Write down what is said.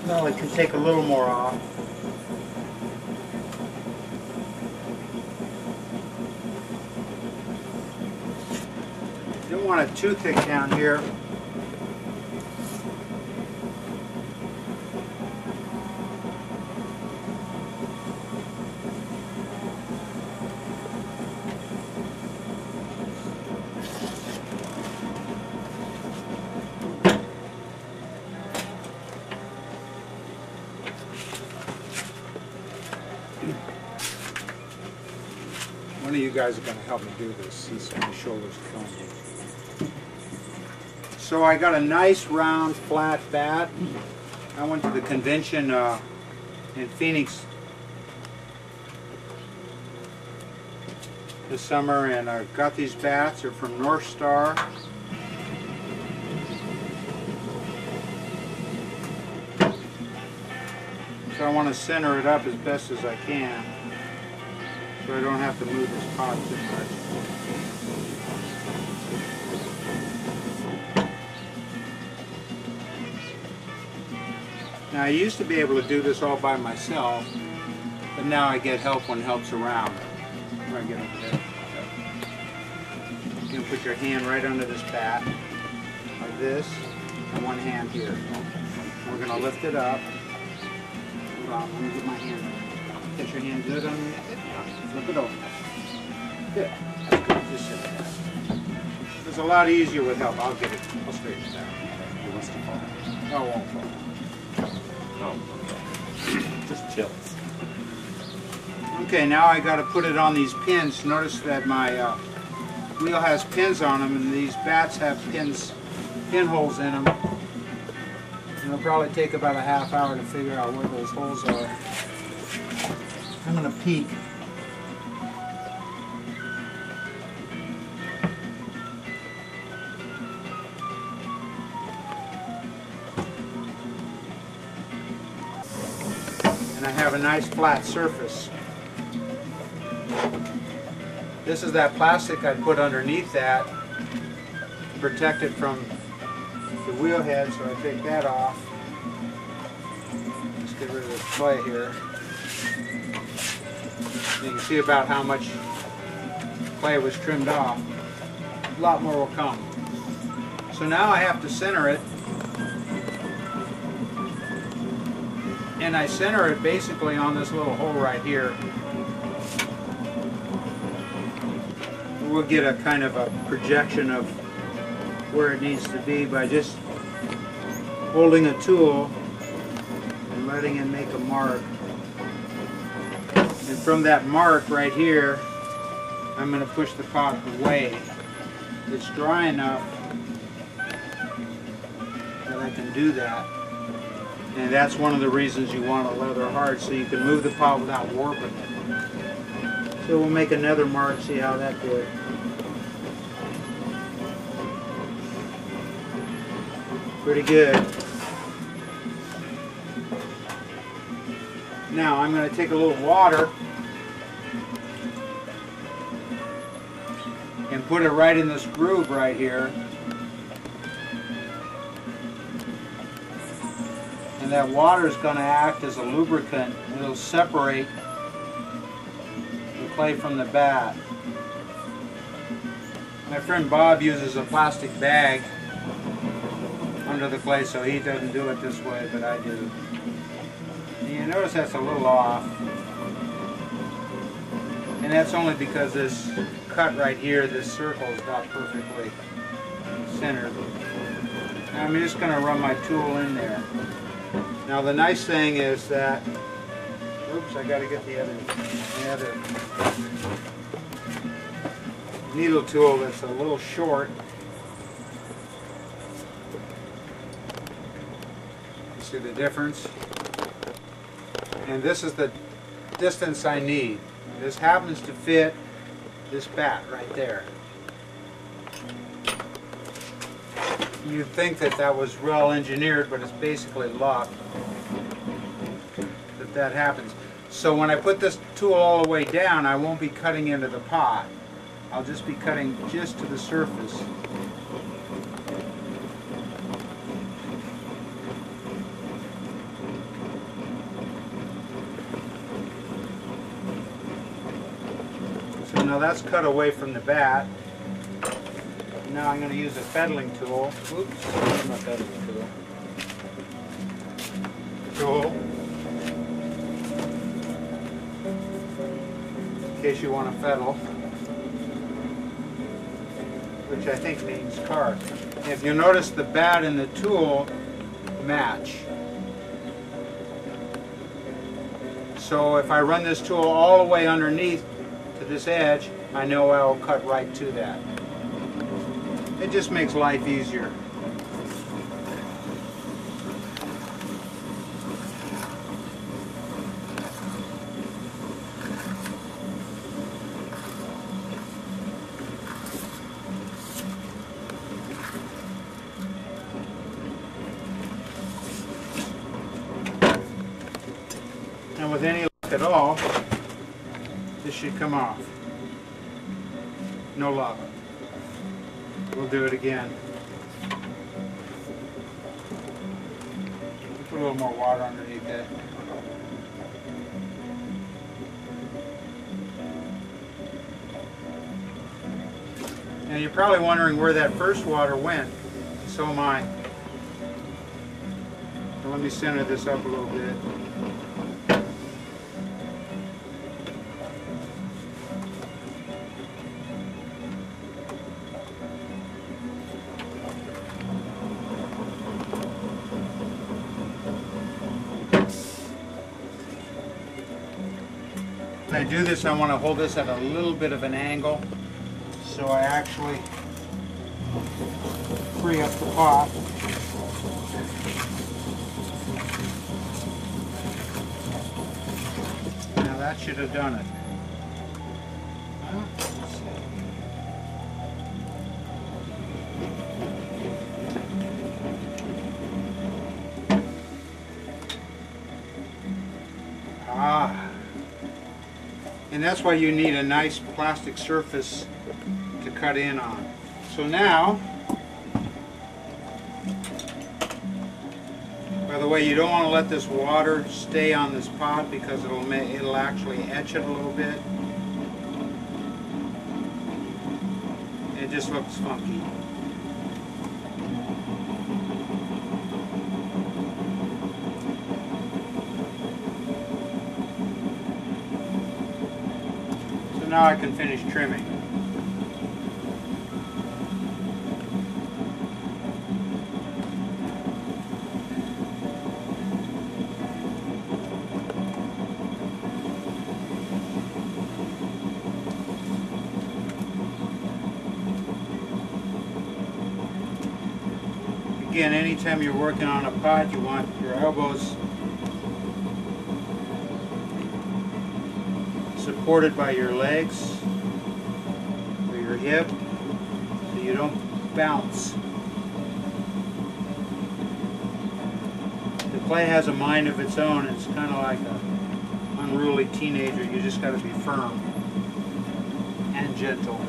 Well, it can take a little more off. You don't want it too thick down here. One of you guys are going to help me do this. He's on my shoulders filming. So I got a nice round flat bat. I went to the convention in Phoenix this summer, and I got these bats. They're from North Star. So I want to center it up as best as I can, so I don't have to move this pot too much. Now I used to be able to do this all by myself, but now I get help when help's around. Where I get over there. You can put your hand right under this bat, like this, and one hand here. We're going to lift it up. Hold on, let me get my hand. Get your hand good underneath it. Flip it over. Good. That's good. Just sit there. It's a lot easier with help. I'll get it. I'll straighten it out. It wants to fall. No, it won't fall. Oh, just chill. Okay, now I got to put it on these pins. Notice that my wheel has pins on them, and these bats have pinholes in them. And it'll probably take about a half hour to figure out where those holes are. I'm going to peek. And I have a nice flat surface. This is that plastic I put underneath that to protect it from the wheel head, so I take that off. Let's get rid of this clay here. You can see about how much clay was trimmed off. A lot more will come. So now I have to center it. And I center it basically on this little hole right here. We'll get a kind of a projection of where it needs to be by just holding a tool and letting it make a mark. And from that mark right here, I'm going to push the pot away. It's dry enough that I can do that. And that's one of the reasons you want a leather hard, so you can move the pot without warping it. So we'll make another mark, see how that did. Pretty good. Now I'm going to take a little water and put it right in this groove right here. And that water is going to act as a lubricant. It'll separate the clay from the bat. My friend Bob uses a plastic bag under the clay, so he doesn't do it this way, but I do. And you notice that's a little off. And that's only because this cut right here, this circle, is not perfectly centered. Now I'm just going to run my tool in there. Now the nice thing is that, oops, I got to get the other needle tool that's a little short. You see the difference? And this is the distance I need. This happens to fit this bat right there. You'd think that that was well engineered, but it's basically luck that happens. So when I put this tool all the way down, I won't be cutting into the pot. I'll just be cutting just to the surface. now that's cut away from the bat. Now I'm going to use a fettling tool. Oops, not that Tool. In case you want to fettle. Which I think means carve. If you notice, the bat and the tool match. So if I run this tool all the way underneath to this edge, I know I'll cut right to that. It just makes life easier. And with any luck at all, this should come off. No luck. We'll do it again. Put a little more water underneath that. And you're probably wondering where that first water went. So am I. So let me center this up a little bit. When I do this, I want to hold this at a little bit of an angle, so I actually free up the pot. Now that should have done it. Let's see. And that's why you need a nice plastic surface to cut in on. So now, by the way, you don't want to let this water stay on this pot because it'll actually etch it a little bit. It just looks funky. Now I can finish trimming. Again, anytime you're working on a pot, you want your elbows supported by your legs or your hip so you don't bounce. The clay has a mind of its own. It's kind of like an unruly teenager. You just got to be firm and gentle.